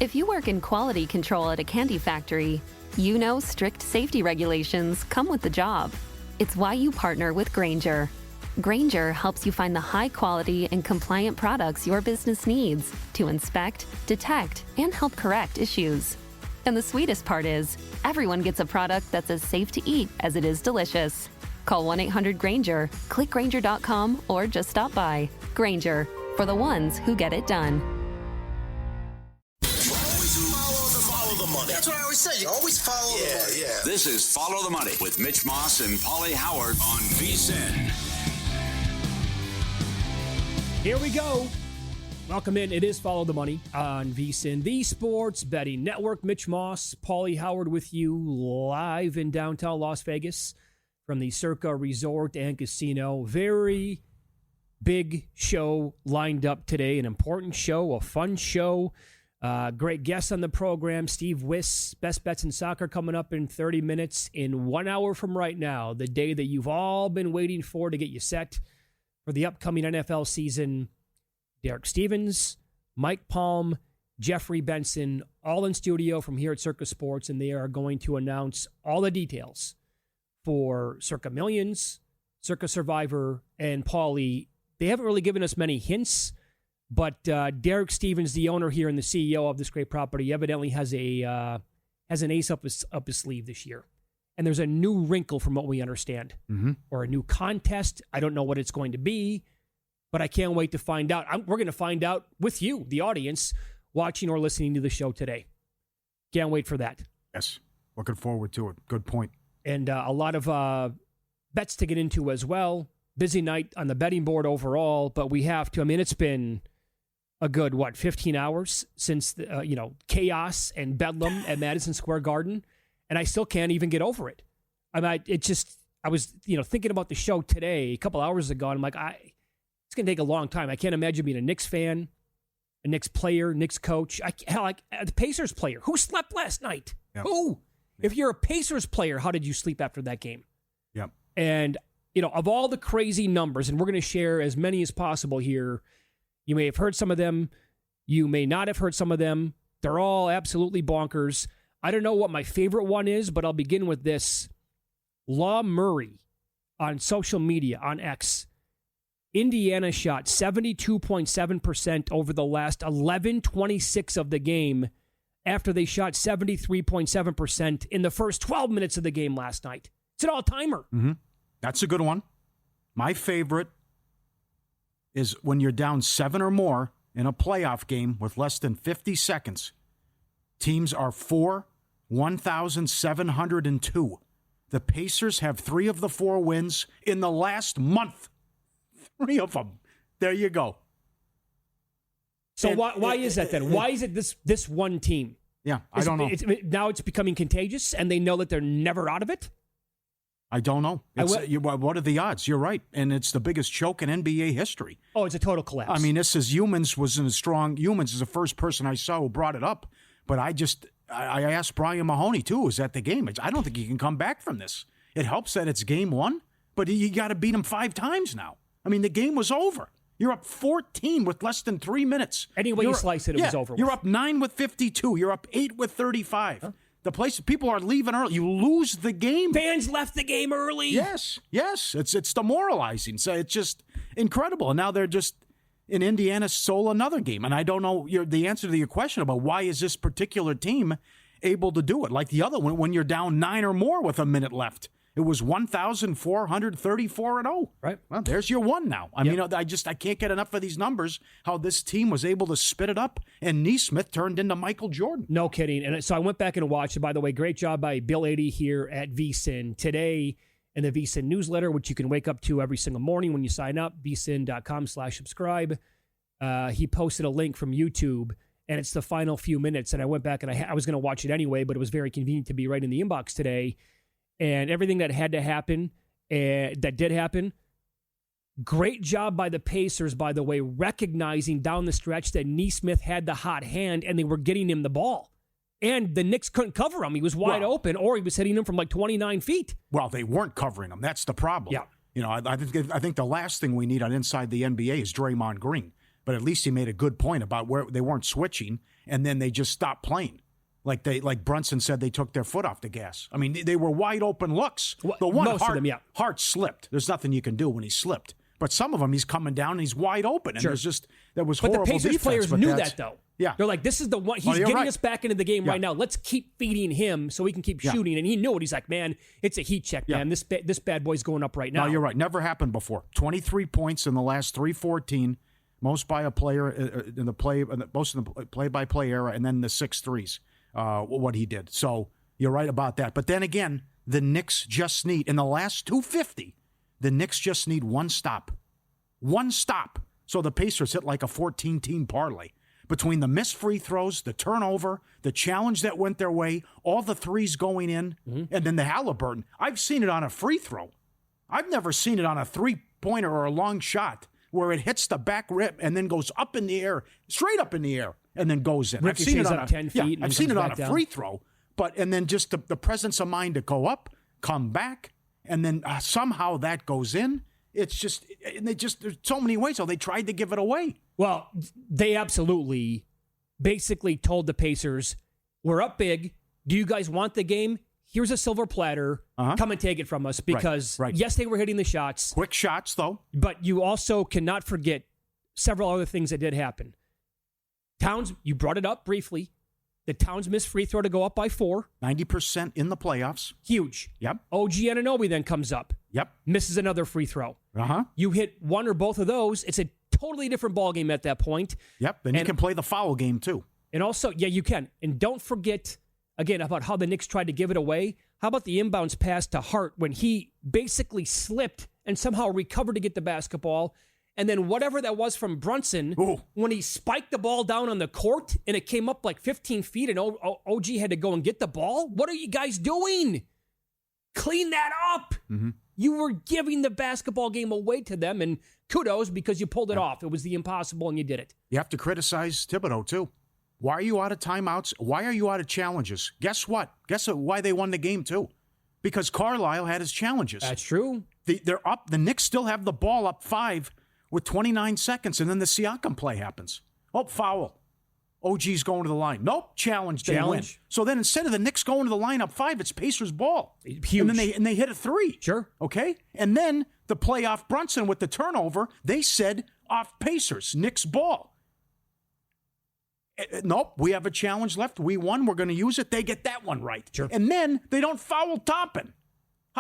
If you work in quality control at a candy factory, you know strict safety regulations come with the job. It's why you partner with Grainger. Grainger helps you find the high-quality and compliant products your business needs to inspect, detect, and help correct issues. And the sweetest part is, everyone gets a product that's as safe to eat as it is delicious. Call 1-800-GRAINGER, click Grainger.com, or just stop by. Grainger, for the ones who get it done. Follow the money. That's what I always say. You always follow the money. Yeah. This is Follow the Money with Mitch Moss and Pauly Howard on VSiN. Here we go. Welcome in. It is Follow the Money on VSiN, the Sports Betting Network. Mitch Moss, Pauly Howard with you live in downtown Las Vegas from the Circa Resort and Casino. Very big show lined up today. An important show, a fun show. Great guests on the program. Steve Wyss, Best Bets in Soccer, coming up in 30 minutes. In 1 hour from right now, the day that you've all been waiting for to get you set for the upcoming NFL season. Derek Stevens, Mike Palm, Jeffrey Benson, all in studio from here at Circa Sports, and they are going to announce all the details for Circa Millions, Circa Survivor, and Pauly. They haven't really given us many hints, but Derek Stevens, the owner here and the CEO of this great property, evidently has an ace up his sleeve this year. And there's a new wrinkle from what we understand, or a new contest. I don't know what it's going to be, but I can't wait to find out. We're going to find out with you, the audience, watching or listening to the show today. Can't wait for that. Yes, looking forward to it. Good point. And a lot of bets to get into as well. Busy night on the betting board overall, but we have to. I mean, it's been a good, 15 hours since the, chaos and bedlam at Madison Square Garden. And I still can't even get over it. I was thinking about the show today, a couple hours ago, and I'm like, it's going to take a long time. I can't imagine being a Knicks fan, a Knicks player, Knicks coach. The Pacers player. Who slept last night? Yep. Who? Yep. If you're a Pacers player, how did you sleep after that game? Yep. And, of all the crazy numbers, and we're going to share as many as possible here, you may have heard some of them. You may not have heard some of them. They're all absolutely bonkers. I don't know what my favorite one is, but I'll begin with this. Law Murray on social media, on X. Indiana shot 72.7% over the last 11:26 of the game after they shot 73.7% in the first 12 minutes of the game last night. It's an all-timer. Mm-hmm. That's a good one. My favorite is when you're down 7 or more in a playoff game with less than 50 seconds. Teams are 1,702. The Pacers have 3 of the 4 wins in the last month. 3 of them. There you go. So why is that then? Why is it this one team? Yeah, I don't know. Now it's becoming contagious, and they know that they're never out of it? I don't know. What are the odds? You're right. And it's the biggest choke in NBA history. Oh, it's a total collapse. I mean, this is Humans wasn't as strong. Humans is the first person I saw who brought it up. But I asked Brian Mahoney, too, who was at the game. I don't think he can come back from this. It helps that it's game 1, but you got to beat him 5 times now. I mean, the game was over. You're up 14 with less than 3 minutes. Any way you slice it, it was over. You're up 9 with 52. You're up 8 with 35. Huh? People are leaving early. You lose the game. Fans left the game early. Yes. It's demoralizing. So it's just incredible. And now they're just in Indiana stole another game. And I don't know the answer to your question about why is this particular team able to do it like the other one when you're down 9 or more with a minute left. It was 1,434-0. Right. Well, there's your one now. I mean, I can't get enough of these numbers, how this team was able to spit it up, and Neesmith turned into Michael Jordan. No kidding. And so I went back and watched it. By the way, great job by Bill 80 here at VSiN. Today in the VSiN newsletter, which you can wake up to every single morning when you sign up, vsin.com/subscribe. He posted a link from YouTube, and it's the final few minutes. And I went back, and I was going to watch it anyway, but it was very convenient to be right in the inbox today. And everything that had to happen, that did happen. Great job by the Pacers, by the way, recognizing down the stretch that Neesmith had the hot hand and they were getting him the ball. And the Knicks couldn't cover him. He was wide open, or he was hitting him from like 29 feet. Well, they weren't covering him. That's the problem. Yeah. I think the last thing we need on inside the NBA is Draymond Green. But at least he made a good point about where they weren't switching. and then they just stopped playing. Like Brunson said, they took their foot off the gas. I mean, they were wide open looks. The one most of them, yeah. Hart slipped. There's nothing you can do when he slipped. But some of them, he's coming down and he's wide open. And Sure. there was But horrible the Pacers defense, players but knew that's- that, though. Yeah. They're like, this is the one. He's you're getting right. us back into the game Yeah. right now. Let's keep feeding him so we can keep shooting. And he knew it. He's like, man, it's a heat check, man. This bad boy's going up right now. No, you're right. Never happened before. 23 points in the last 3-14, most by a player in the play, most in the play-by-play era, and then the 6 threes. What he did. So you're right about that. But then again, the Knicks just need, in the last 250, the Knicks just need one stop. One stop. So the Pacers hit like a 14-team parlay. Between the missed free throws, the turnover, the challenge that went their way, all the threes going in, and then the Halliburton. I've seen it on a free throw. I've never seen it on a three-pointer or a long shot where it hits the back rim and then goes up in the air, straight up in the air, and then goes in. I've seen it on up 10 feet. I've seen it on a down. free throw, and then just the presence of mind to go up, come back, and then somehow that goes in. It's just, there's so many ways. So they tried to give it away. Well, they absolutely basically told the Pacers, we're up big. Do you guys want the game? Here's a silver platter. Come and take it from us. Because, Right. yes, they were hitting the shots. Quick shots, though. But you also cannot forget several other things that did happen. Towns, you brought it up briefly. The Towns missed free throw to go up by 4. 90% in the playoffs. Huge. Yep. OG Anunoby then comes up. Yep. Misses another free throw. Uh-huh. You hit one or both of those. It's a totally different ballgame at that point. Yep. Then you can play the foul game, too. And also, yeah, you can. And don't forget, again, about how the Knicks tried to give it away. How about the inbounds pass to Hart when he basically slipped and somehow recovered to get the basketball? And then whatever that was from Brunson, when he spiked the ball down on the court and it came up like 15 feet and OG had to go and get the ball? What are you guys doing? Clean that up. Mm-hmm. You were giving the basketball game away to them, and kudos because you pulled it off. It was the impossible, and you did it. You have to criticize Thibodeau, too. Why are you out of timeouts? Why are you out of challenges? Guess what? Guess why they won the game, too? Because Carlisle had his challenges. That's true. They're up. The Knicks still have the ball up 5 with 29 seconds, and then the Siakam play happens. Oh, foul. OG's going to the line. Nope, challenge. They win. So then instead of the Knicks going to the line up 5, it's Pacers ball. Huge. And then they hit a 3. Sure. Okay? And then the play off Brunson with the turnover, they said off Pacers, Knicks ball. Nope, we have a challenge left. We won. We're going to use it. They get that one right. Sure. And then they don't foul Toppin.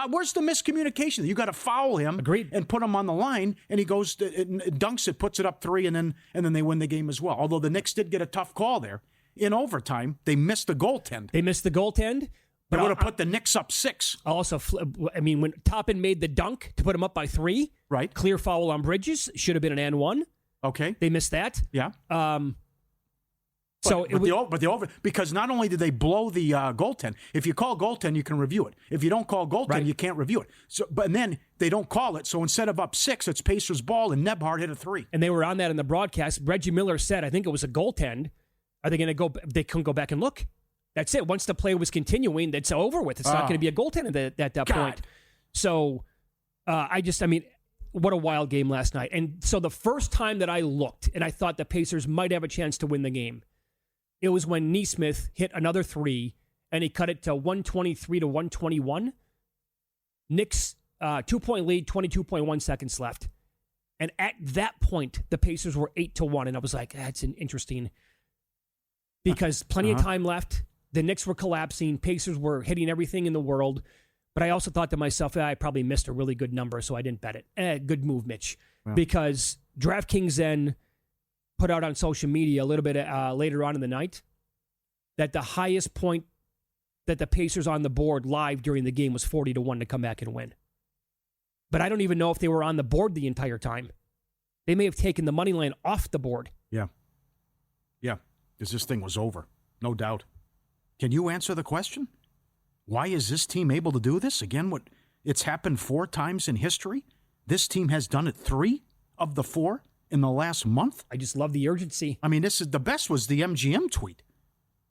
Where's the miscommunication? You got to foul him. Agreed. And put him on the line, and he goes, dunks it, puts it up 3, and then they win the game as well. Although the Knicks did get a tough call there. In overtime, they missed the goaltend. They missed the goaltend. But would have put the Knicks up 6. Also, when Toppin made the dunk to put him up by 3, right? Clear foul on Bridges. Should have been an and 1. Okay. They missed that. Yeah. Because not only did they blow the goaltend, if you call goaltend, you can review it. If you don't call goaltend, you can't review it. So, but then they don't call it. So instead of up 6, it's Pacers ball, and Nebhard hit a 3. And they were on that in the broadcast. Reggie Miller said, I think it was a goaltend. Are they going to go? They couldn't go back and look. That's it. Once the play was continuing, that's over with. It's not going to be a goaltend at that point. So what a wild game last night. And so the first time that I looked and I thought the Pacers might have a chance to win the game, it was when Nesmith hit another 3 and he cut it to 123 to 121. Knicks 2-point lead, 22.1 seconds left. And at that point, the Pacers were 8-1. And I was like, that's an interesting, because plenty of time left. The Knicks were collapsing. Pacers were hitting everything in the world. But I also thought to myself, I probably missed a really good number, so I didn't bet it. Good move, Mitch. Yeah. Because DraftKings then put out on social media a little bit later on in the night that the highest point that the Pacers on the board live during the game was 40-1 to come back and win. But I don't even know if they were on the board the entire time. They may have taken the money line off the board. Yeah. Yeah, because this thing was over. No doubt. Can you answer the question? Why is this team able to do this? Again, it's happened 4 times in history. This team has done it 3 of the 4 in the last month. I just love the urgency. I mean, the best was the MGM tweet.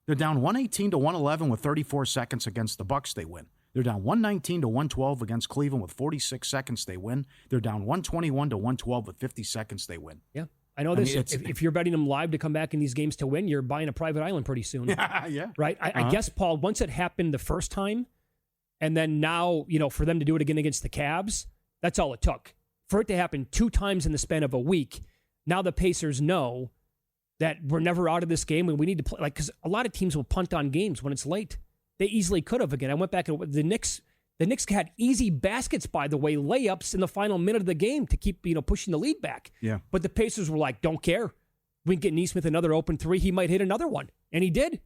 They're down 118 to 111 with 34 seconds against the Bucks. They win. They're down 119 to 112 against Cleveland with 46 seconds. They win. They're down 121 to 112 with 50 seconds. They win. Yeah. I know this. mean, if you're betting them live to come back in these games to win, you're buying a private island pretty soon. Yeah. Right? I guess, Paul, once it happened the first time, and then now, for them to do it again against the Cavs, that's all it took. For it to happen 2 times in the span of a week, now the Pacers know that we're never out of this game and we need to play. Because a lot of teams will punt on games when it's late. They easily could have again. I went back and the Knicks had easy baskets, by the way, layups in the final minute of the game to keep, pushing the lead back. Yeah. But the Pacers were like, don't care. We can get Nesmith another open 3. He might hit another one. And he did.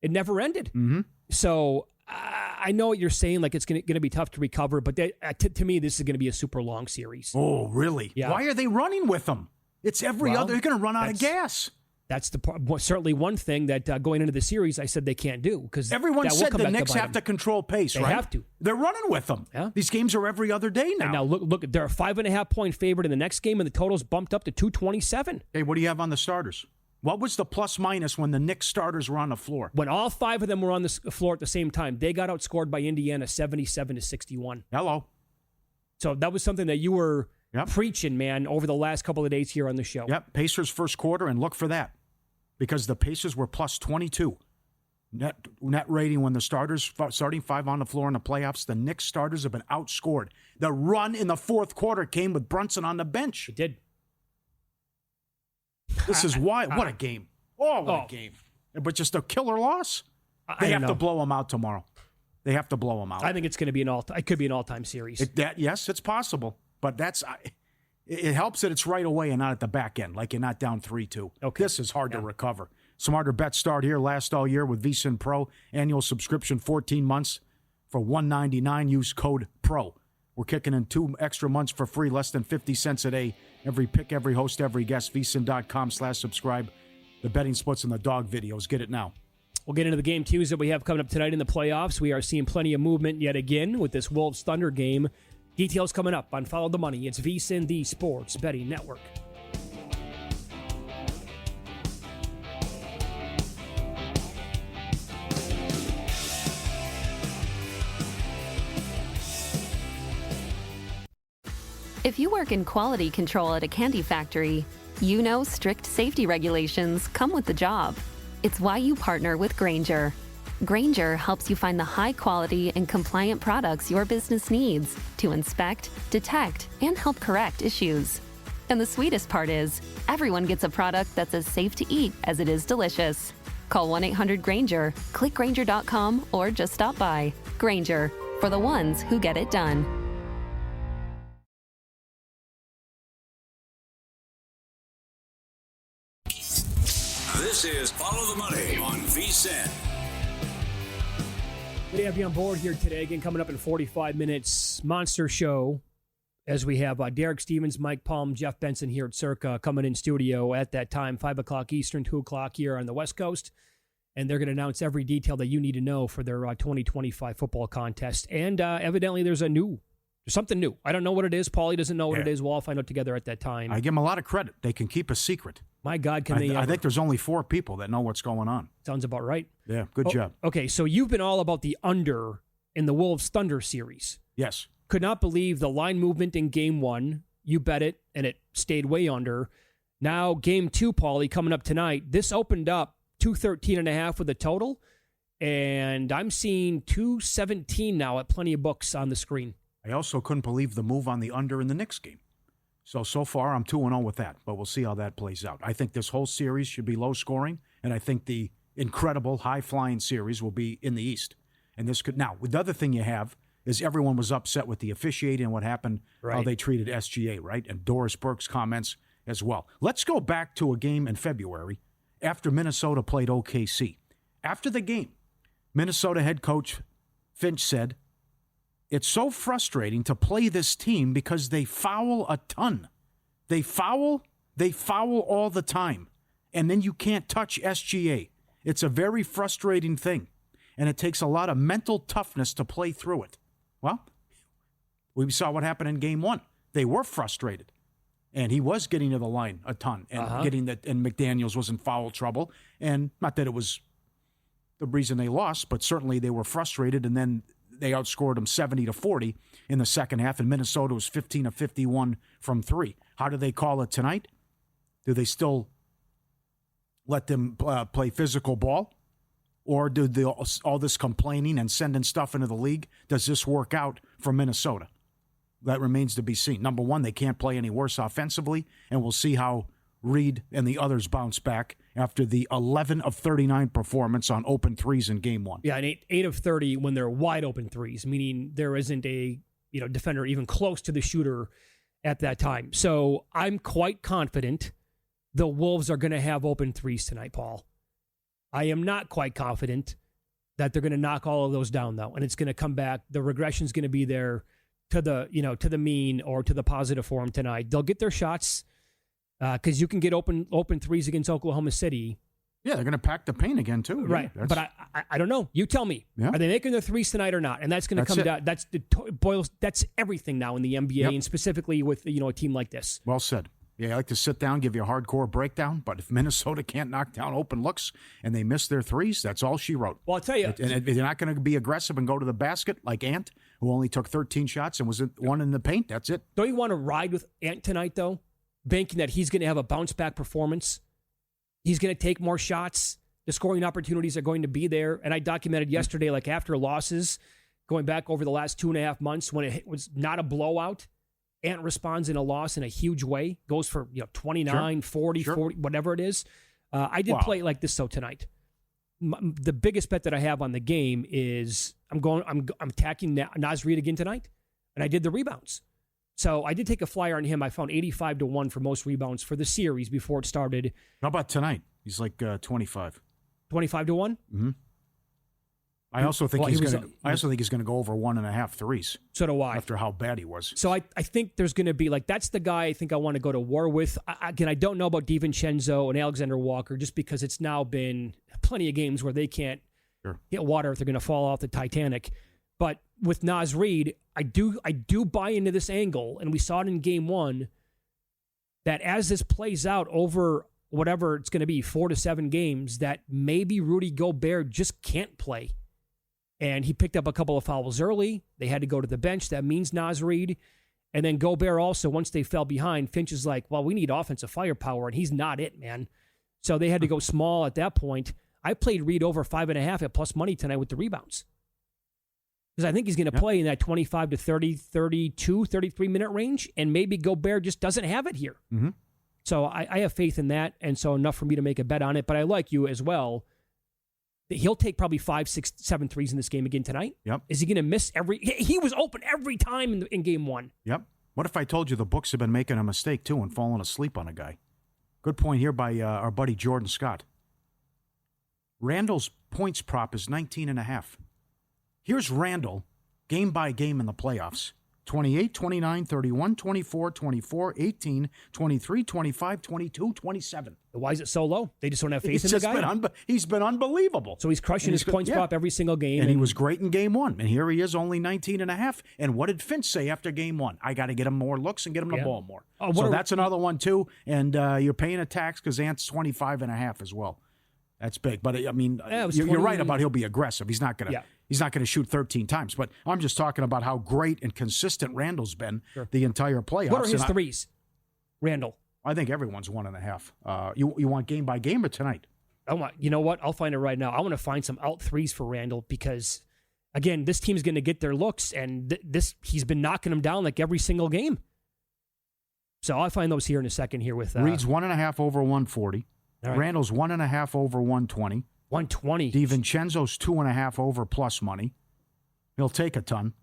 It never ended. Mm-hmm. So I know what you're saying, like it's going to be tough to recover, but to me, this is going to be a super long series. Oh, really? Yeah. Why are they running with them? It's every other. They're going to run out of gas. That's certainly one thing that going into the series, I said they can't do because everyone said the Knicks have to control pace, right? They have to. They're running with them. Yeah. These games are every other day now. And now look, they're a 5.5-point favorite in the next game, and the total's bumped up to 227. Hey, what do you have on the starters? What was the plus minus when the Knicks starters were on the floor? When all 5 of them were on the floor at the same time, they got outscored by Indiana 77-61. Hello. So that was something that you were preaching, man, over the last couple of days here on the show. Yep. Pacers first quarter, and look for that. Because the Pacers were plus 22 net rating when the starting 5 on the floor in the playoffs. The Knicks starters have been outscored. The run in the fourth quarter came with Brunson on the bench. It did. This is why. What a game. What a game. But just a killer loss. They have to blow them out tomorrow. They have to blow them out. I think it's going to be it could be an all-time series. Yes, it's possible. But it helps that it's right away and not at the back end, like you're not down 3-2. Okay. This is hard to recover. Smarter bets start here. Last all year with VSiN Pro. Annual subscription, 14 months for $199. Use code PRO. We're kicking in 2 extra months for free, less than 50 cents a day. Every pick, every host, every guest. VSiN.com/subscribe. The betting splits and the dog videos. Get it now. We'll get into the game twos that we have coming up tonight in the playoffs. We are seeing plenty of movement yet again with this Wolves-Thunder game. Details coming up on Follow the Money. It's VSiN, the Sports Betting Network. If you work in quality control at a candy factory, you know strict safety regulations come with the job. It's why you partner with Grainger. Grainger helps you find the high-quality and compliant products your business needs to inspect, detect, and help correct issues. And the sweetest part is, everyone gets a product that's as safe to eat as it is delicious. Call 1-800-GRAINGER, click Grainger.com, or just stop by. Grainger, for the ones who get it done. This is Follow the Money on VSiN. Good to have you on board here today. Again, coming up in 45 minutes, monster show. As we have Derek Stevens, Mike Palm, Jeff Benson here at Circa coming in studio at that time, 5 o'clock Eastern, 2 o'clock here on the West Coast. And they're going to announce every detail that you need to know for their 2025 football contest. And evidently there's something new. I don't know what it is. Pauly doesn't know what it is. We'll all find out together at that time. I give them a lot of credit. They can keep a secret. My God, can they? I think there's only 4 people that know what's going on. Sounds about right. Yeah, good job. Okay, so you've been all about the under in the Wolves-Thunder series. Yes. Could not believe the line movement in Game 1. You bet it, and it stayed way under. Now, Game 2, Pauly, coming up tonight. This opened up 213.5 with a total, and I'm seeing 217 now at plenty of books on the screen. I also couldn't believe the move on the under in the Knicks game. So far, I'm 2-0 with that, but we'll see how that plays out. I think this whole series should be low scoring, and I think the incredible high-flying series will be in the East. And this could now, the other thing you have is everyone was upset with the officiating and what happened, how they treated SGA, right? And Doris Burke's comments as well. Let's go back to a game in February after Minnesota played OKC. After the game, Minnesota head coach Finch said, "It's so frustrating to play this team because they foul a ton. They foul all the time. And then you can't touch SGA. It's a very frustrating thing. And it takes a lot of mental toughness to play through it." Well, we saw what happened in Game 1. They were frustrated. And he was getting to the line a ton and and McDaniels was in foul trouble. And not that it was the reason they lost, but certainly they were frustrated, and then they outscored them 70-40 in the second half, and Minnesota was 15 of 51 from 3. How do they call it tonight? Do they still let them play physical ball? Or do all this complaining and sending stuff into the league, does this work out for Minnesota? That remains to be seen. Number one, they can't play any worse offensively, and we'll see how Reed and the others bounce back after the 11 of 39 performance on open threes in game one. Yeah, and 8 of 30 when they're wide open threes, meaning there isn't a defender even close to the shooter at that time. So I'm quite confident the Wolves are going to have open threes tonight, Paul. I am not quite confident that they're going to knock all of those down, though, and it's going to come back. The regression is going to be there to the mean or to the positive for them tonight. They'll get their shots because you can get open threes against Oklahoma City. Yeah, they're going to pack the paint again too. Right, Yeah, but I don't know. You tell me. Yeah. Are they making their threes tonight or not? And that's going to come down. That's everything now in the NBA, and specifically with a team like this. Well said. Yeah, I like to sit down, give you a hardcore breakdown, but if Minnesota can't knock down open looks and they miss their threes, that's all she wrote. Well, I'll tell you. And they're not going to be aggressive and go to the basket like Ant, who only took 13 shots and was one in the paint. That's it. Don't you want to ride with Ant tonight, though? Banking that he's going to have a bounce-back performance. He's going to take more shots. The scoring opportunities are going to be there. And I documented yesterday, like after losses, going back over the last 2.5 months when it was not a blowout, Ant responds in a loss in a huge way, goes for 29, 40, 40, whatever it is. I did play it like this, though, tonight. The biggest bet that I have on the game is I'm tacking Naz Reid again tonight, and I did the rebounds. So I did take a flyer on him. I found 85-1 for most rebounds for the series before it started. How about tonight? He's like 25. 25-1? Mm-hmm. I also think he's going to go over 1.5 threes. So do I. After how bad he was. So I think there's going to be that's the guy I think I want to go to war with. Again, I don't know about DiVincenzo and Alexander Walker just because it's now been plenty of games where they can't hit water if they're going to fall off the Titanic. But with Naz Reid, I do buy into this angle, and we saw it in game one, that as this plays out over whatever it's going to be, 4 to 7 games, that maybe Rudy Gobert just can't play. And he picked up a couple of fouls early. They had to go to the bench. That means Naz Reid. And then Gobert also, once they fell behind, Finch is like, well, we need offensive firepower, and he's not it, man. So they had to go small at that point. I played Reid over 5.5 at plus money tonight with the rebounds. Because I think he's going to play in that 25 to 30, 32, 33-minute range, and maybe Gobert just doesn't have it here. Mm-hmm. So I have faith in that, and so enough for me to make a bet on it. But I like you as well. He'll take probably 5, 6, 7 threes in this game again tonight. Yep. Is he going to miss every... He was open every time in game one. Yep. What if I told you the books have been making a mistake, too, and falling asleep on a guy? Good point here by our buddy Jordan Scott. Randall's points prop is 19.5. Here's Randall, game by game in the playoffs. 28, 29, 31, 24, 24, 18, 23, 25, 22, 27. Why is it so low? They just don't have faith in the guy? He's been unbelievable. So he's crushing his points prop every single game. And he was great in game one. And here he is, only 19.5. And what did Finch say after game one? I got to get him more looks and get him the ball more. So that's another one, too. And you're paying a tax because Ant's 25.5 as well. That's big. But, I mean, you're right about he'll be aggressive. He's not going to... He's not going to shoot 13 times, but I'm just talking about how great and consistent Randall's been the entire playoffs. What are his threes, Randall? I think everyone's 1.5. You want game by game or tonight? You know what? I'll find it right now. I want to find some out threes for Randall because, again, this team's going to get their looks, and he's been knocking them down like every single game. So I'll find those here in a second here with... Reed's 1.5 over 140. Right. Randall's 1.5 over 120. 120. DiVincenzo's 2.5 over plus money. He'll take a ton.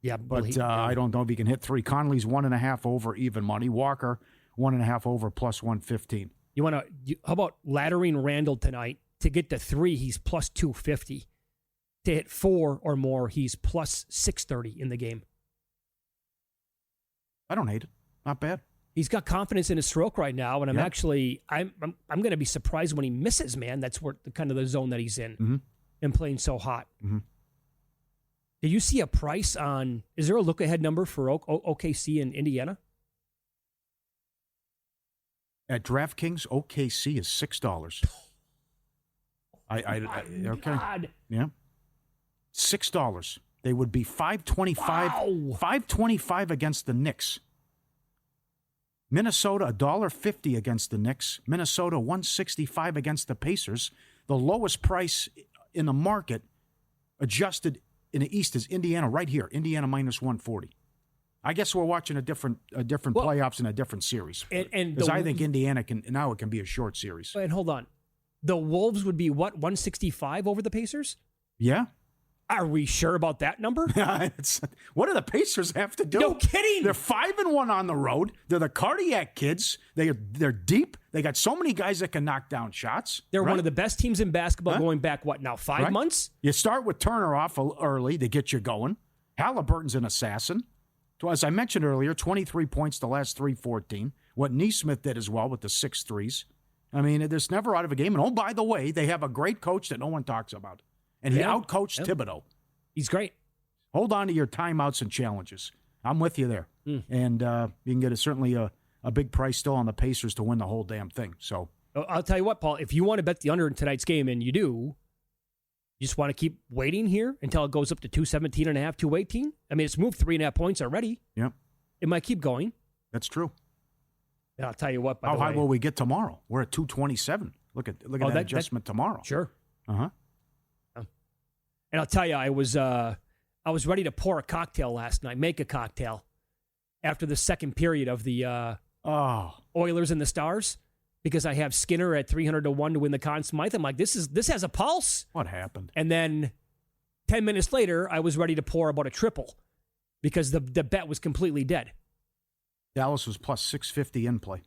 Yeah, but I don't know if he can hit 3. Conley's 1.5 over even money. Walker 1.5 over plus 115. How about laddering Randall tonight to get to 3? He's plus 250. To hit 4 or more, he's plus 630 in the game. I don't hate it. Not bad. He's got confidence in his stroke right now, and I'm going to be surprised when he misses, man. That's where the zone that he's in and playing so hot. Mm-hmm. Did you see a price on? Is there a look ahead number for OKC in Indiana? At DraftKings, OKC is $6. Okay. God. Yeah. $6. They would be $5.25. Wow. $5.25 against the Knicks. Minnesota $1.50 against the Knicks. Minnesota $1.65 against the Pacers. The lowest price in the market adjusted in the East is Indiana right here. Indiana minus 140. I guess we're watching a different playoffs and a different series. Because I think Indiana it can be a short series. And hold on. The Wolves would be what, 165 over the Pacers? Yeah. Are we sure about that number? What do the Pacers have to do? No kidding. They're 5-1 on the road. They're the cardiac kids. They're deep. They got so many guys that can knock down shots. They're one of the best teams in basketball going back, 5 months? You start with Turner off early to get you going. Halliburton's an assassin. As I mentioned earlier, 23 points the last 3-14. What Neesmith did as well with the 6 threes. I mean, it's never out of a game. And, oh, by the way, they have a great coach that no one talks about. And he outcoached Thibodeau. He's great. Hold on to your timeouts and challenges. I'm with you there. And you can get certainly a big price still on the Pacers to win the whole damn thing. So I'll tell you what, Paul, if you want to bet the under in tonight's game, and you do, you just want to keep waiting here until it goes up to 217.5, 218? I mean, it's moved 3.5 points already. Yep. It might keep going. That's true. And I'll tell you what, by How the way. high will we get tomorrow? We're at 227. Look at that adjustment tomorrow. Sure. Uh-huh. And I'll tell you, I was ready to pour a cocktail last night, make a cocktail, after the second period of the Oilers and the Stars, because I have Skinner at 300-1 to win the Conn Smythe. I'm like, this has a pulse. What happened? And then 10 minutes later, I was ready to pour about a triple because the bet was completely dead. Dallas was plus 650 in play.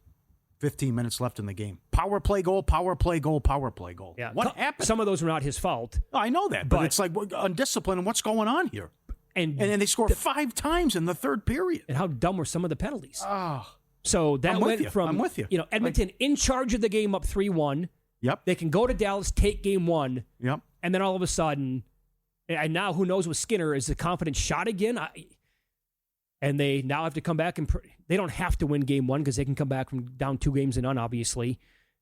15 minutes left in the game. Power play goal, power play goal, power play goal. Yeah. What happened? Some of those were not his fault. Oh, I know that, but it's like undisciplined and what's going on here? And then they scored 5 times in the third period. And how dumb were some of the penalties? Oh. So that went from I'm with you. Edmonton in charge of the game up 3-1. Yep. They can go to Dallas, take game 1. Yep. And then all of a sudden, and now who knows with Skinner, is the confidence shot again? And they now have to come back and they don't have to win game 1 because they can come back from down 2 games and none, obviously.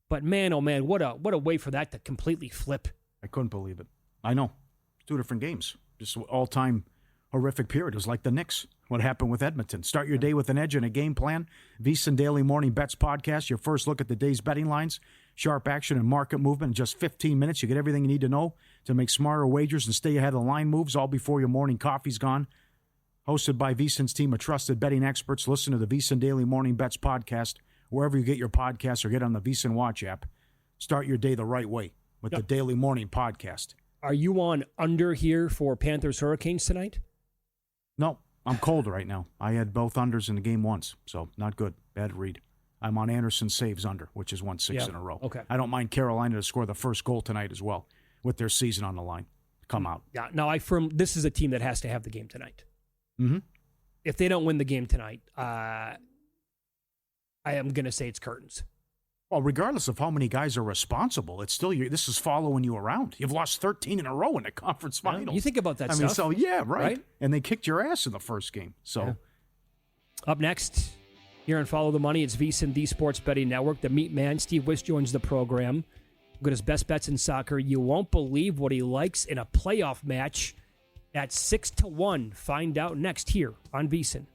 But man, oh man, what a way for that to completely flip. I couldn't believe it. I know. 2 different games. Just all-time horrific period. It was like the Knicks. What happened with Edmonton. Start your day with an edge and a game plan. VSiN Daily Morning Bets Podcast. Your first look at the day's betting lines. Sharp action and market movement in just 15 minutes. You get everything you need to know to make smarter wagers and stay ahead of the line moves all before your morning coffee's gone. Hosted by VSiN's team of trusted betting experts. Listen to the VSiN Daily Morning Bets Podcast wherever you get your podcasts or get on the VSiN Watch app. Start your day the right way with the Daily Morning Podcast. Are you on under here for Panthers Hurricanes tonight? No, I'm cold right now. I had both unders in the game once, so not good. Bad read. I'm on Anderson saves under, which is 1-6 in a row. Okay. I don't mind Carolina to score the first goal tonight as well with their season on the line. Come out. Yeah. Now, this is a team that has to have the game tonight. Mm-hmm. If they don't win the game tonight, I am going to say it's curtains. Well, regardless of how many guys are responsible, it's still this is following you around. You've lost 13 in a row in the conference finals. You think about that I stuff. mean, so yeah, right. And they kicked your ass in the first game. So, Up next, here on Follow the Money, it's VSiN, the Sports Betting Network. The Meat Man, Steve Wyss, joins the program. Got his best bets in soccer. You won't believe what he likes in a playoff match at 6-1. Find out next here on VSiN.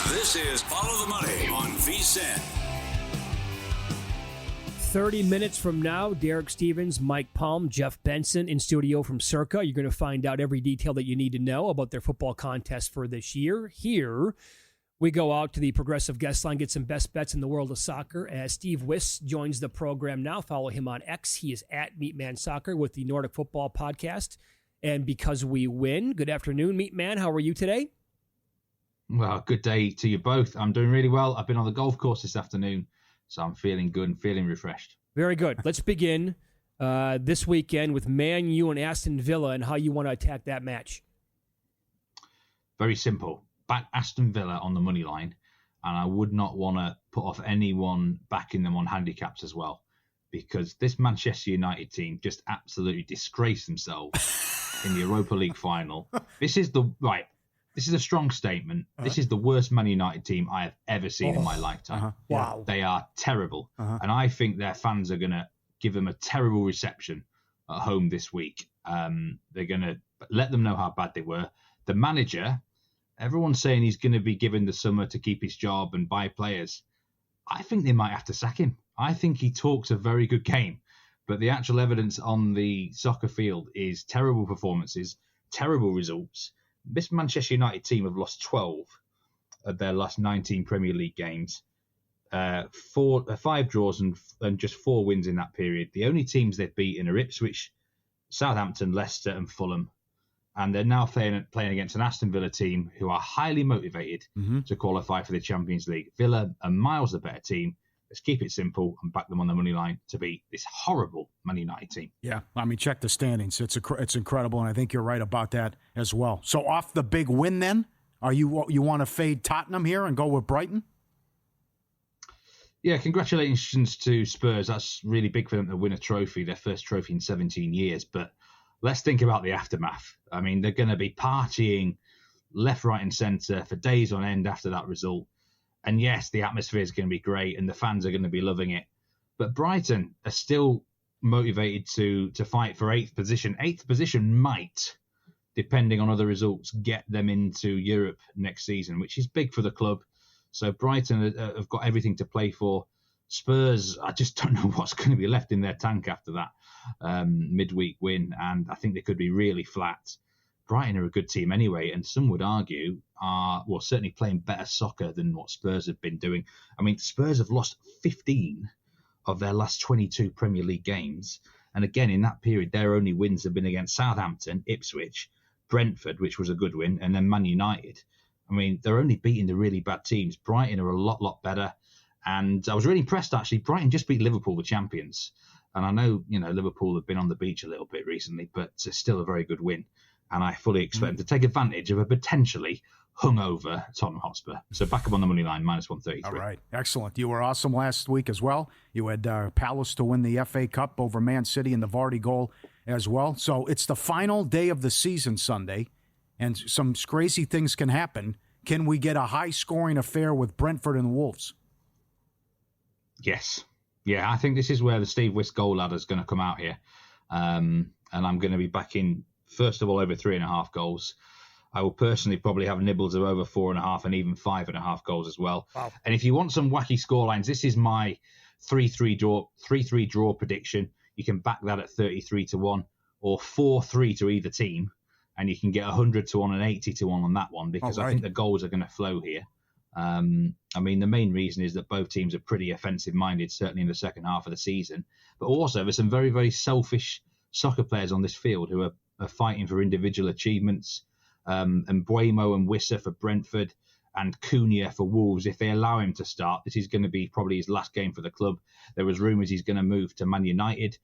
This is Follow the Money on VSiN. 30 minutes from now, Derek Stevens, Mike Palm, Jeff Benson in studio from Circa. You're going to find out every detail that you need to know about their football contest for this year. Here, we go out to the Progressive Guest Line, get some best bets in the world of soccer as Steve Wyss joins the program now. Follow him on X. He is at Meatman Soccer with the Nordic Football Podcast. And because we win, good afternoon, Meatman. How are you today? Well, good day to you both. I'm doing really well. I've been on the golf course this afternoon, so I'm feeling good and feeling refreshed. Very good. Let's begin this weekend with Man U and Aston Villa and how you want to attack that match. Very simple. Back Aston Villa on the money line, and I would not want to put off anyone backing them on handicaps as well, because this Manchester United team just absolutely disgraced themselves in the Europa League final. This is the right. this is a strong statement. This is the worst Man United team I have ever seen in my lifetime. Wow. They are terrible. And I think their fans are going to give them a terrible reception at home this week. They're going to let them know how bad they were. The manager, everyone's saying he's going to be given the summer to keep his job and buy players. I think they might have to sack him. I think he talks a very good game, but the actual evidence on the soccer field is terrible performances, terrible results. This Manchester United team have lost 12 of their last 19 Premier League games, 5 draws and just 4 wins in that period. The only teams they've beaten are Ipswich, Southampton, Leicester and Fulham. And they're now playing against an Aston Villa team who are highly motivated to qualify for the Champions League. Villa are miles the better team. Let's keep it simple and back them on the money line to beat this horrible Man United team. Yeah, I mean, check the standings. It's incredible, and I think you're right about that as well. So off the big win then, you want to fade Tottenham here and go with Brighton? Yeah, congratulations to Spurs. That's really big for them to win a trophy, their first trophy in 17 years. But let's think about the aftermath. I mean, they're going to be partying left, right and centre for days on end after that result. And yes, the atmosphere is going to be great and the fans are going to be loving it. But Brighton are still motivated to fight for 8th position. 8th position might, depending on other results, get them into Europe next season, which is big for the club. So Brighton have got everything to play for. Spurs, I just don't know what's going to be left in their tank after that midweek win. And I think they could be really flat. Brighton are a good team anyway, and some would argue are certainly playing better soccer than what Spurs have been doing. I mean, Spurs have lost 15 of their last 22 Premier League games. And again, in that period, their only wins have been against Southampton, Ipswich, Brentford, which was a good win, and then Man United. I mean, they're only beating the really bad teams. Brighton are a lot better. And I was really impressed, actually. Brighton just beat Liverpool, the champions. And I know, Liverpool have been on the beach a little bit recently, but it's still a very good win. And I fully expect them to take advantage of a potentially hungover Tottenham Hotspur. So back up on the money line, -133. All right. Excellent. You were awesome last week as well. You had Palace to win the FA Cup over Man City and the Vardy goal as well. So it's the final day of the season Sunday, and some crazy things can happen. Can we get a high-scoring affair with Brentford and the Wolves? Yes. Yeah, I think this is where the Steve Wyss goal ladder is going to come out here. And I'm going to be backing, first of all, over 3.5 goals. I will personally probably have nibbles of over 4.5 and even 5.5 goals as well. Wow. And if you want some wacky scorelines, this is my 3-3 draw prediction. You can back that at 33-1 or 4-3 to either team. And you can get 100-1 and 80-1 on that one because I think the goals are going to flow here. I mean, the main reason is that both teams are pretty offensive-minded, certainly in the second half of the season. But also, there's some very, very selfish soccer players on this field who are fighting for individual achievements. And Buemo and Wisser for Brentford and Cunha for Wolves. If they allow him to start, this is going to be probably his last game for the club. There was rumours he's going to move to Man United.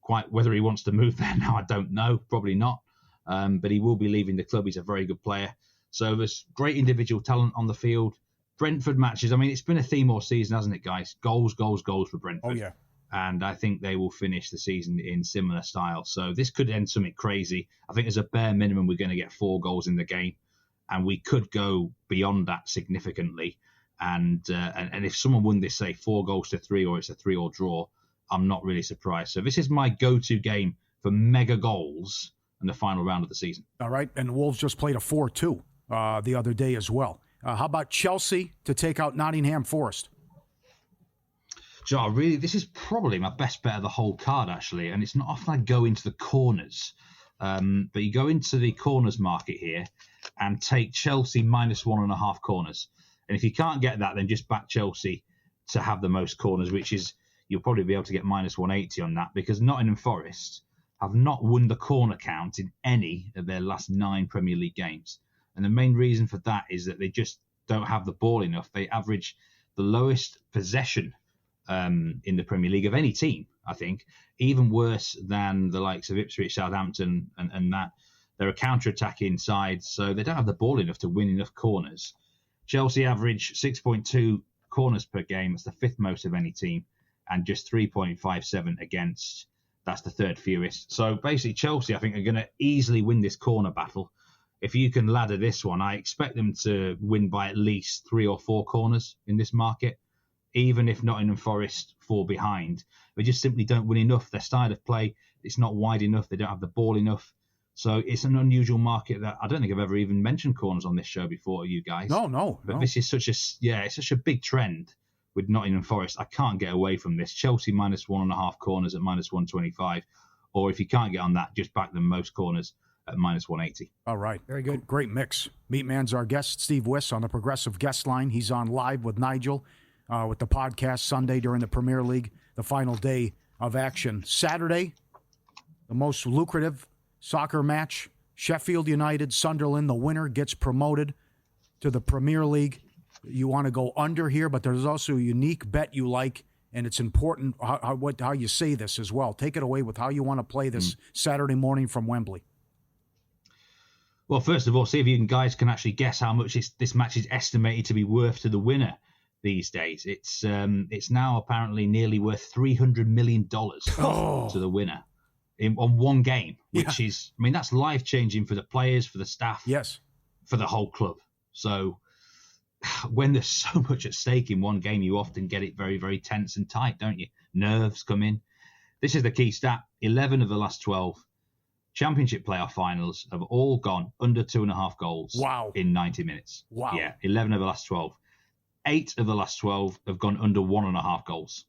Quite whether he wants to move there now, I don't know. Probably not. But he will be leaving the club. He's a very good player. So there's great individual talent on the field. Brentford matches. I mean, it's been a theme all season, hasn't it, guys? Goals, goals, goals for Brentford. Oh, yeah. And I think they will finish the season in similar style. So this could end something crazy. I think as a bare minimum, we're going to get 4 goals in the game. And we could go beyond that significantly. And if someone won this, say, 4-3, or it's a 3-3 draw, I'm not really surprised. So this is my go-to game for mega goals in the final round of the season. All right. And the Wolves just played a 4-2 the other day as well. How about Chelsea to take out Nottingham Forest? So really, this is probably my best bet of the whole card, actually. And it's not often I go into the corners. But you go into the corners market here and take Chelsea -1.5 corners. And if you can't get that, then just back Chelsea to have the most corners, which is you'll probably be able to get -180 on that because Nottingham Forest have not won the corner count in any of their last 9 Premier League games. And the main reason for that is that they just don't have the ball enough. They average the lowest possession in the Premier League of any team, I think, even worse than the likes of Ipswich, Southampton, and that. They're a counter-attacking side, so they don't have the ball enough to win enough corners. Chelsea average 6.2 corners per game. That's the 5th most of any team, and just 3.57 against. That's the 3rd fewest. So basically, Chelsea, I think, are going to easily win this corner battle. if you can ladder this one, I expect them to win by at least 3 or 4 corners in this market. Even if Nottingham Forest fall behind, they just simply don't win enough. Their style of play, it's not wide enough. They don't have the ball enough. So it's an unusual market that I don't think I've ever even mentioned corners on this show before, you guys. No. But this is it's such a big trend with Nottingham Forest. I can't get away from this. Chelsea -1.5 corners at -125. Or if you can't get on that, just back them most corners at -180. All right. Very good. Great mix. Meatman's our guest, Steve Wyss on the Progressive Guest Line. He's on live with Nigel with the podcast Sunday during the Premier League, the final day of action. Saturday, the most lucrative soccer match, Sheffield United, Sunderland. The winner gets promoted to the Premier League. You want to go under here, but there's also a unique bet you like, and it's important how you say this as well. Take it away with how you want to play this Saturday morning from Wembley. Well, first of all, see if you guys can actually guess how much this match is estimated to be worth to the winner these days. It's now apparently nearly worth $300 million to the winner on one game, which is, I mean, that's life-changing for the players, for the staff, yes, for the whole club. So when there's so much at stake in one game, you often get it very, very tense and tight, don't you? Nerves come in. This is the key stat. 11 of the last 12 Championship playoff finals have all gone under 2.5 goals in 90 minutes. Wow. Yeah, 11 of the last 12. 8 of the last 12 have gone under 1.5 goals.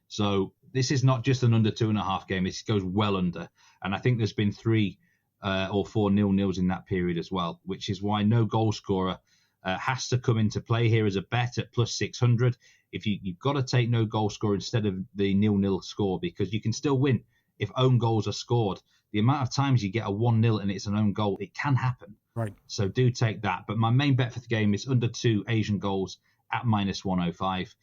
So this is not just an under 2.5 game. It goes well under. And I think there's been 3 or 4 nil-nils in that period as well, which is why no goal scorer has to come into play here as a bet at +600. If you've got to take no goal scorer instead of the 0-0 score, because you can still win if own goals are scored. The amount of times you get a 1-0 and it's an own goal, it can happen. Right. So do take that. But my main bet for the game is under 2 Asian goals at -105.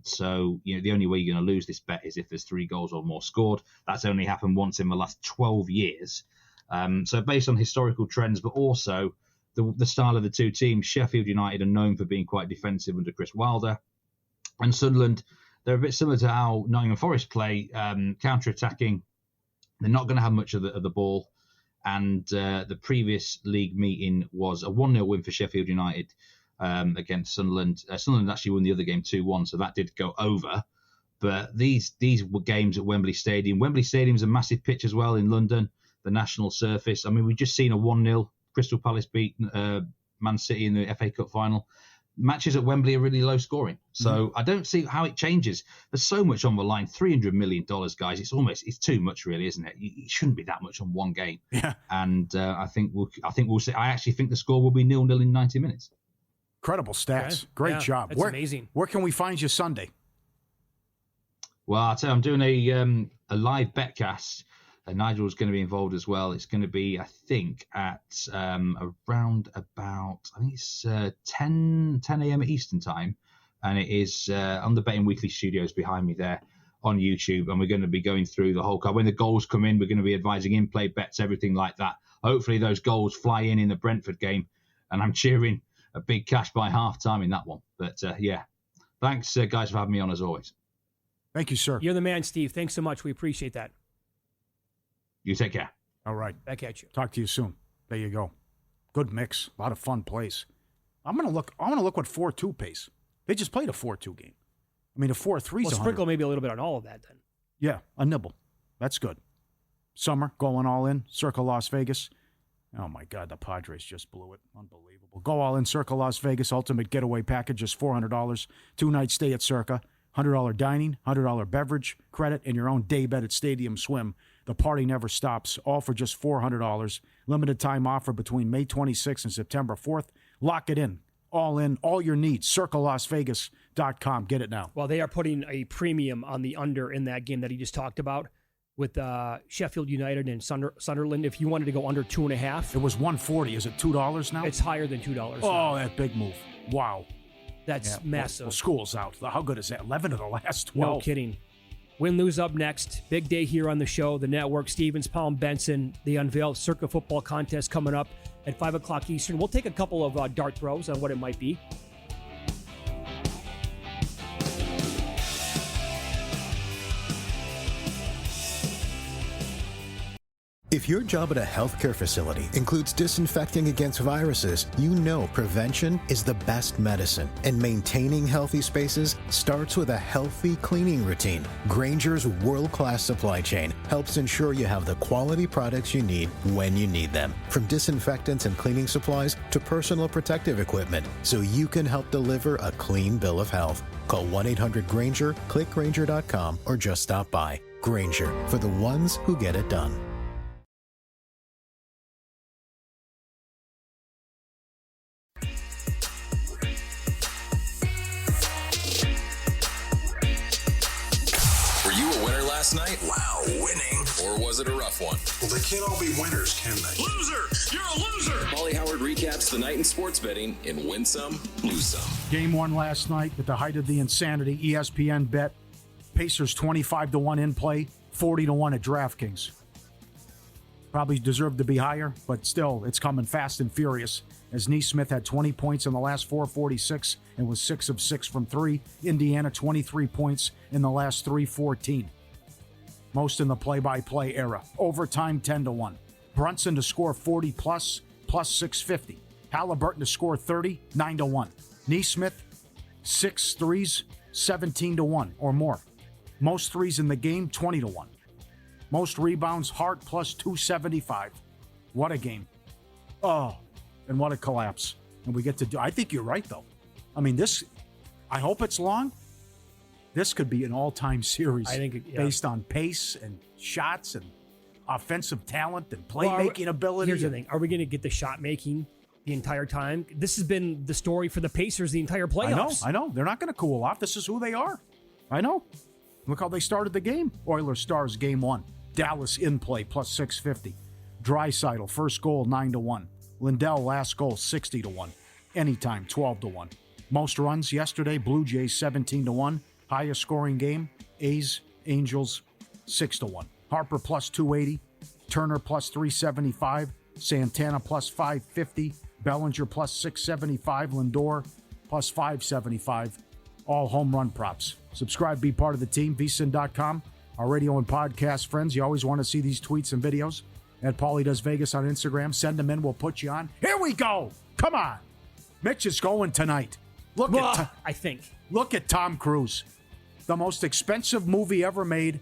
So, the only way you're going to lose this bet is if there's 3 goals or more scored. That's only happened once in the last 12 years. So based on historical trends, but also the style of the two teams, Sheffield United are known for being quite defensive under Chris Wilder. And Sunderland, they're a bit similar to how Nottingham Forest play, counter-attacking. They're not going to have much of the ball. And the previous league meeting was a 1-0 win for Sheffield United against Sunderland. Sunderland actually won the other game 2-1, so that did go over. But these were games at Wembley Stadium. Wembley Stadium's a massive pitch as well in London, the national surface. I mean, we've just seen a 1-0 Crystal Palace beat Man City in the FA Cup final. Matches at Wembley are really low scoring. So I don't see how it changes. There's so much on the line. $300 million, guys. It's too much, really, isn't it? It shouldn't be that much on one game. Yeah. And I think we'll see. I actually think the score will be 0-0 in 90 minutes. Incredible stats. Okay. Great job. That's amazing. Where can we find you Sunday? Well, I'll tell you, I'm doing a live betcast. Nigel's going to be involved as well. It's going to be, I think, at around about, I think it's 10 a.m. Eastern time. And it is on the Betting Weekly studios behind me there on YouTube. And we're going to be going through the whole card. When the goals come in, we're going to be advising in-play bets, everything like that. Hopefully those goals fly in the Brentford game. And I'm cheering a big cash by half-time in that one. But, yeah, thanks, guys, for having me on as always. Thank you, sir. You're the man, Steve. Thanks so much. We appreciate that. You take care. All right. Back at you. Talk to you soon. There you go. Good mix. A lot of fun plays. I'm gonna look what 4-2 pays. They just played a 4-2 game. I mean, a 4-3. Well, sprinkle maybe a little bit on all of that then. Yeah, a nibble. That's good. Summer going all in. Circa Las Vegas. Oh my God, the Padres just blew it. Unbelievable. Go all in. Circa Las Vegas ultimate getaway package, just $400. 2-night stay at Circa. $100 dining, $100 beverage credit, and your own day bed at Stadium Swim. The party never stops, all for just $400. Limited time offer between May 26th and September 4th. Lock it in. All your needs. CircleLasVegas.com. Get it now. Well, they are putting a premium on the under in that game that he just talked about with Sheffield United and Sunderland. If you wanted to go under 2.5. It was $140. Is it $2 now? It's higher than $2 Oh, now. that big move. Wow. That's massive. Well, school's out. How good is that? 11 of the last 12. No kidding. Win, lose up next. Big day here on the show. The network, Stevens, Palm, Benson. The unveiled Circa football contest coming up at 5 o'clock Eastern. We'll take a couple of dart throws on what it might be. If your job at a healthcare facility includes disinfecting against viruses, you know prevention is the best medicine. And maintaining healthy spaces starts with a healthy cleaning routine. Grainger's world-class supply chain helps ensure you have the quality products you need when you need them. From disinfectants and cleaning supplies to personal protective equipment, so you can help deliver a clean bill of health. Call 1-800-GRAINGER, click Grainger.com, or just stop by. Grainger, for the ones who get it done. Last night? Wow, winning. Or was it a rough one? Well, they can't all be winners, can they? Loser! You're a loser! Pauly Howard recaps the night in sports betting in Win Some, Lose Some. Game 1 last night at the height of the insanity. ESPN bet Pacers 25-1 in play, 40-1 at DraftKings. Probably deserved to be higher, but still, it's coming fast and furious. As Neesmith had 20 points in the last 4:46 and was 6 of 6 from 3. Indiana 23 points in the last 3:14. Most in the play-by-play era. Overtime 10-1. Brunson to score 40 plus 650. Halliburton to score 30, 9-1. Neesmith, 6 threes, 17-1 or more. Most threes in the game, 20-1. Most rebounds, Hart plus 275. What a game. Oh, and what a collapse. And we get to do, I think you're right, though. I mean, this, I hope it's long. This could be an all-time series. I think based on pace and shots and offensive talent and playmaking ability. Here's the thing. Are we going to get the shot making the entire time? This has been the story for the Pacers the entire playoffs. I know. They're not going to cool off. This is who they are. I know. Look how they started the game. Oilers Stars game 1. Dallas in play plus 650. Draisaitl first goal 9-1. Lindell last goal 60-1. Anytime 12-1. Most runs yesterday, Blue Jays 17-1. Highest scoring game, A's, Angels, 6-1. Harper plus 280, Turner plus 375, Santana plus 550, Bellinger plus 675, Lindor plus 575. All home run props. Subscribe, be part of the team, vsin.com. Our radio and podcast friends, you always want to see these tweets and videos. At Pauly Does Vegas on Instagram. Send them in, we'll put you on. Here we go. Come on. Mitch is going tonight. Look at Tom Cruise. The most expensive movie ever made,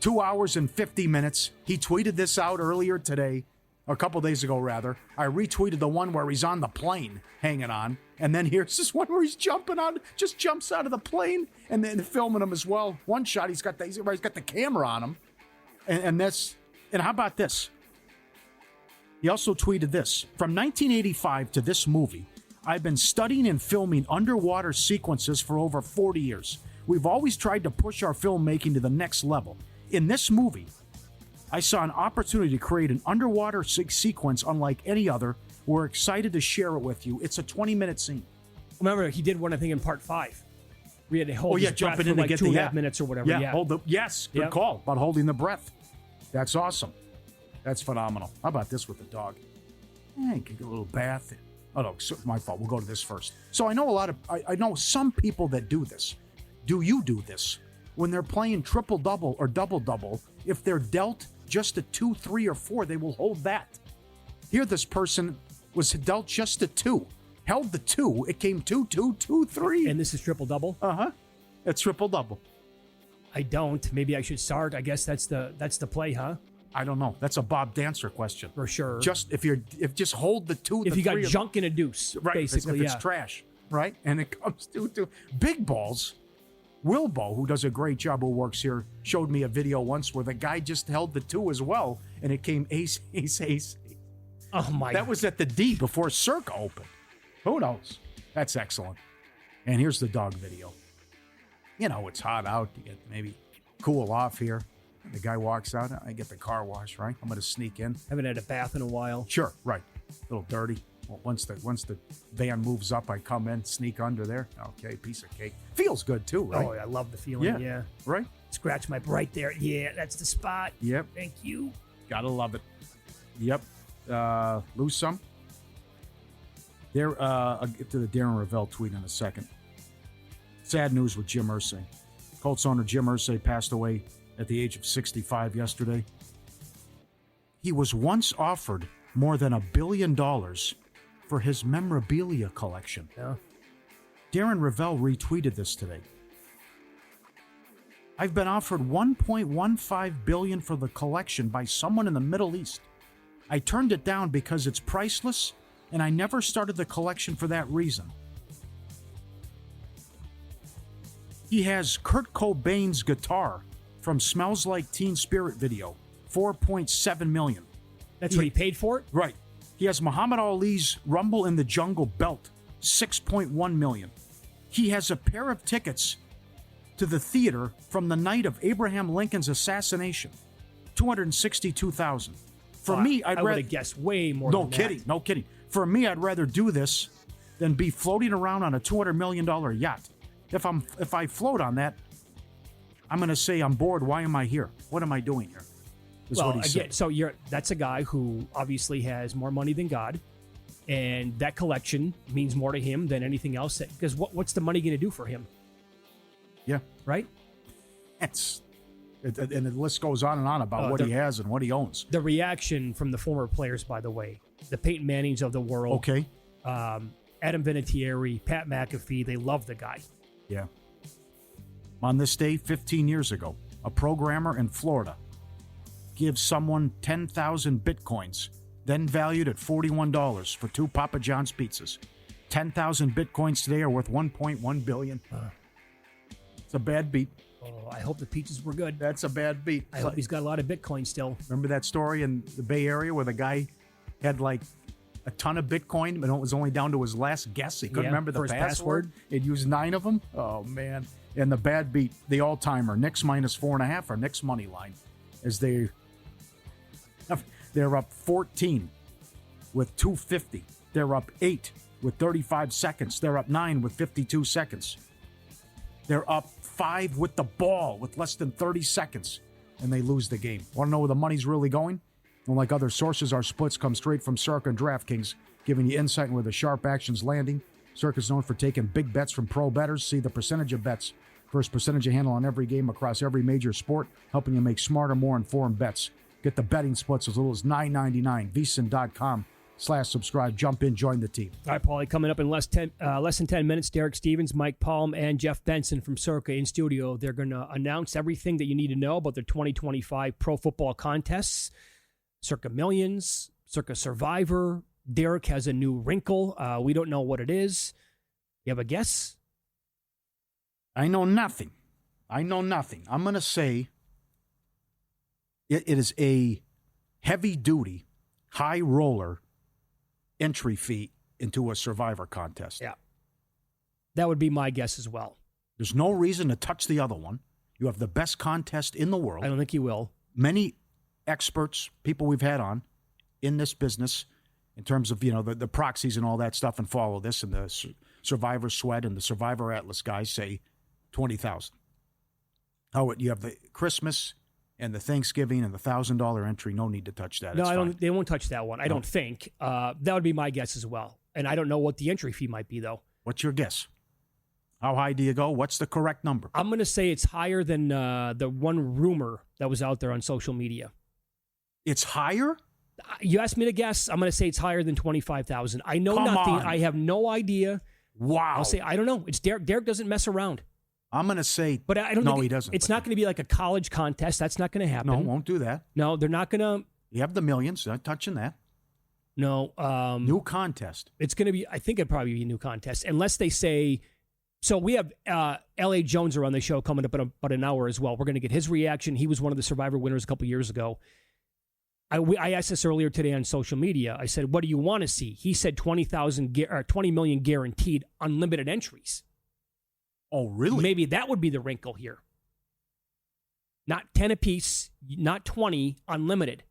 2 hours and 50 minutes. He tweeted this out earlier today, a couple days ago, rather. I retweeted the one where he's on the plane hanging on. And then here's this one where he's jumping on, just jumps out of the plane and then filming him as well. One shot, he's got the camera on him. And how about this? He also tweeted this. From 1985 to this movie, I've been studying and filming underwater sequences for over 40 years. We've always tried to push our filmmaking to the next level. In this movie, I saw an opportunity to create an underwater sequence unlike any other. We're excited to share it with you. It's a 20-minute scene. Remember, he did one, I think, in part 5. We had to hold his breath jumping for in to like get 2.5 minutes or whatever. Good call about holding the breath. That's awesome. That's phenomenal. How about this with the dog? You can get a little bath. Oh, no, my fault. We'll go to this first. So I know I know some people that do this. Do you do this? When they're playing triple-double or double-double, if they're dealt just a 2, 3, or 4, they will hold that. Here, this person was dealt just a 2. Held the 2. It came 2, 2, 2, 3. And this is triple-double? Uh-huh. It's triple-double. I don't. Maybe I should start. I guess that's the play, huh? I don't know. That's a Bob Dancer question. For sure. Just just hold the 2, if the you 3, got junk in a deuce, right, basically, if it's trash, right? And it comes to big balls. Wilbo, who does a great job, who works here, showed me a video once where the guy just held the 2 as well, and it came ace, ace, ace. Oh, my. That was at the D before Circa opened. Who knows? That's excellent. And here's the dog video. You know, it's hot out. You get maybe cool off here. The guy walks out. I get the car wash, right? I'm going to sneak in. Haven't had a bath in a while. Sure, right. A little dirty. Well, once the van moves up, I come in, sneak under there. Okay, piece of cake. Feels good too, right? Oh, I love the feeling. Yeah. Right? Scratch my right there. Yeah, that's the spot. Yep. Thank you. Gotta love it. Yep. Lose some. There. I'll get to the Darren Ravel tweet in a second. Sad news with Jim Irsay. Colts owner Jim Irsay passed away at the age of 65 yesterday. He was once offered more than $1 billion for his memorabilia collection. Yeah. Darren Ravel retweeted this today. I've been offered $1.15 billion for the collection by someone in the Middle East. I turned it down because it's priceless, and I never started the collection for that reason. He has Kurt Cobain's guitar from Smells Like Teen Spirit video, $4.7 million. That's what he paid for it? Right. He has Muhammad Ali's Rumble in the Jungle belt, $6.1 million. He has a pair of tickets to the theater from the night of Abraham Lincoln's assassination, $262,000. For me, I would have guessed way more than that. No kidding. For me, I'd rather do this than be floating around on a $200 million yacht. If I float on that, I'm going to say I'm bored. Why am I here? What am I doing here? Well, again, so that's a guy who obviously has more money than God, and that collection means more to him than anything else. Because what's the money going to do for him? Yeah. Right? And the list goes on and on about what he has and what he owns. The reaction from the former players, by the way, the Peyton Mannings of the world, okay, Adam Vinatieri, Pat McAfee, they love the guy. Yeah. On this day, 15 years ago, a programmer in Florida gives someone 10,000 bitcoins, then valued at $41 for 2 Papa John's pizzas. 10,000 bitcoins today are worth $1.1 billion. It's a bad beat. Oh, I hope the pizzas were good. That's a bad beat. I hope he's got a lot of Bitcoin still. Remember that story in the Bay Area where the guy had like a ton of Bitcoin, but it was only down to his last guess? He couldn't remember the password. He'd used 9 of them. Oh, man. And the bad beat, the all-timer, Knicks minus 4.5, or Knicks money line, as they're up 14 with 250. They're up 8 with 35 seconds. They're up 9 with 52 seconds. They're up 5 with the ball with less than 30 seconds, and they lose the game. Want to know where the money's really going? Unlike other sources, our splits come straight from Circa and DraftKings, giving you insight on where the sharp action's landing. Circa's known for taking big bets from pro bettors. See the percentage of bets. First percentage of handle on every game across every major sport, helping you make smarter, more informed bets. Get the betting splits as little as $9.99. VSiN.com/subscribe. Jump in, join the team. All right, Pauly, coming up in less than 10 minutes, Derek Stevens, Mike Palm, and Jeff Benson from Circa in studio. They're going to announce everything that you need to know about their 2025 pro football contests. Circa Millions, Circa Survivor. Derek has a new wrinkle. We don't know what it is. You have a guess? I know nothing. I'm going to say it is a heavy-duty, high-roller entry fee into a Survivor contest. Yeah. That would be my guess as well. There's no reason to touch the other one. You have the best contest in the world. I don't think you will. Many experts, people we've had on in this business, in terms of, the proxies and all that stuff, and follow this, and the Survivor Sweat and the Survivor Atlas guys say 20,000. Oh, you have the Christmas and the Thanksgiving and the $1,000 entry. No need to touch that. No, they won't touch that one. I don't think. That would be my guess as well. And I don't know what the entry fee might be, though. What's your guess? How high do you go? What's the correct number? I'm going to say it's higher than the one rumor that was out there on social media. It's higher? You asked me to guess. I'm going to say it's higher than 25,000. I know Come nothing. on. I have no idea. Wow. I'll say I don't know. It's Derek. Derek doesn't mess around. I'm going to say, but I don't. No, think he doesn't. It's not going to be like a college contest. That's not going to happen. No, won't do that. No, they're not going to. You have the millions. Not touching that. No. New contest. It's going to be. I think it'd probably be a new contest, unless they say. So we have L.A. Jones on the show coming up in about an hour as well. We're going to get his reaction. He was one of the Survivor winners a couple years ago. I asked this earlier today on social media. I said, "What do you want to see?" He said 20 million guaranteed, unlimited entries. Oh, really? Maybe that would be the wrinkle here. Not 10 apiece, not 20, unlimited.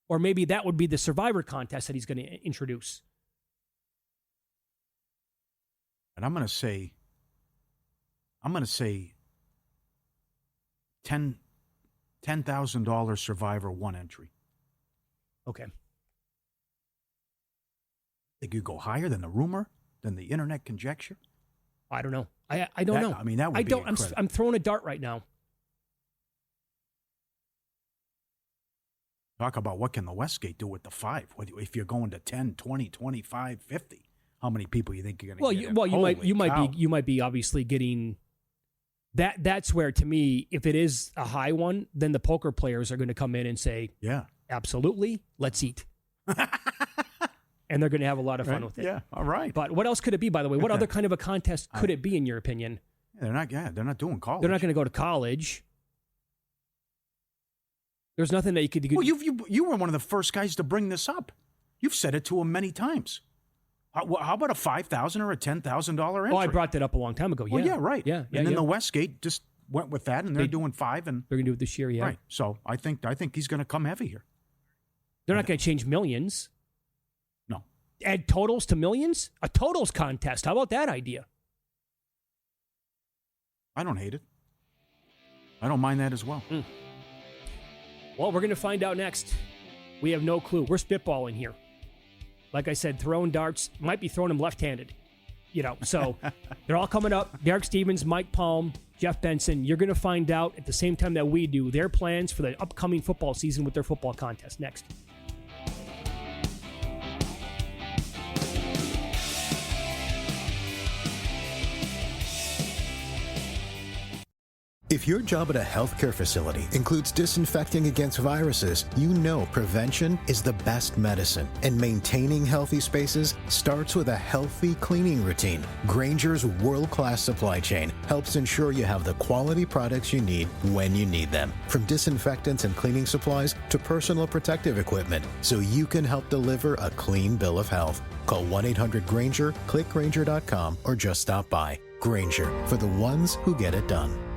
Or maybe that would be the Survivor contest that he's going to introduce. And I'm going to say $10,000 Survivor one entry. Okay. Think you go higher than the rumor, than the internet conjecture? I don't know. I don't know. I mean, that would be incredible. I'm throwing a dart right now. Talk about what can the Westgate do with the 5? If you're going to 10, 20, 25, 50, how many people you think you're going to get? You might be obviously getting that. That's where, to me, if it is a high one, then the poker players are going to come in and say, "Yeah, absolutely, let's eat," and they're going to have a lot of fun with it. Yeah, all right. But what else could it be? By the way, what other kind of a contest could it be, in your opinion? They're not doing college. They're not going to go to college. There's nothing that you could do. Well, you were one of the first guys to bring this up. You've said it to him many times. How about a $5,000 or a $10,000 entry? Oh, I brought that up a long time ago. Yeah, well, yeah, right. Yeah, and then the Westgate just went with that, and they're doing 5, and they're going to do it this year. Yeah, right. So I think he's going to come heavy here. They're not going to change millions. No. Add totals to millions? A totals contest. How about that idea? I don't hate it. I don't mind that as well. Well, we're going to find out next. We have no clue. We're spitballing here. Like I said, throwing darts. Might be throwing them left-handed. So they're all coming up. Derek Stevens, Mike Palm, Jeff Benson. You're going to find out at the same time that we do their plans for the upcoming football season with their football contest next. If your job at a healthcare facility includes disinfecting against viruses, you know prevention is the best medicine. And maintaining healthy spaces starts with a healthy cleaning routine. Grainger's world-class supply chain helps ensure you have the quality products you need when you need them. From disinfectants and cleaning supplies to personal protective equipment, so you can help deliver a clean bill of health. Call 1-800-GRAINGER, click Grainger.com, or just stop by. Grainger, for the ones who get it done.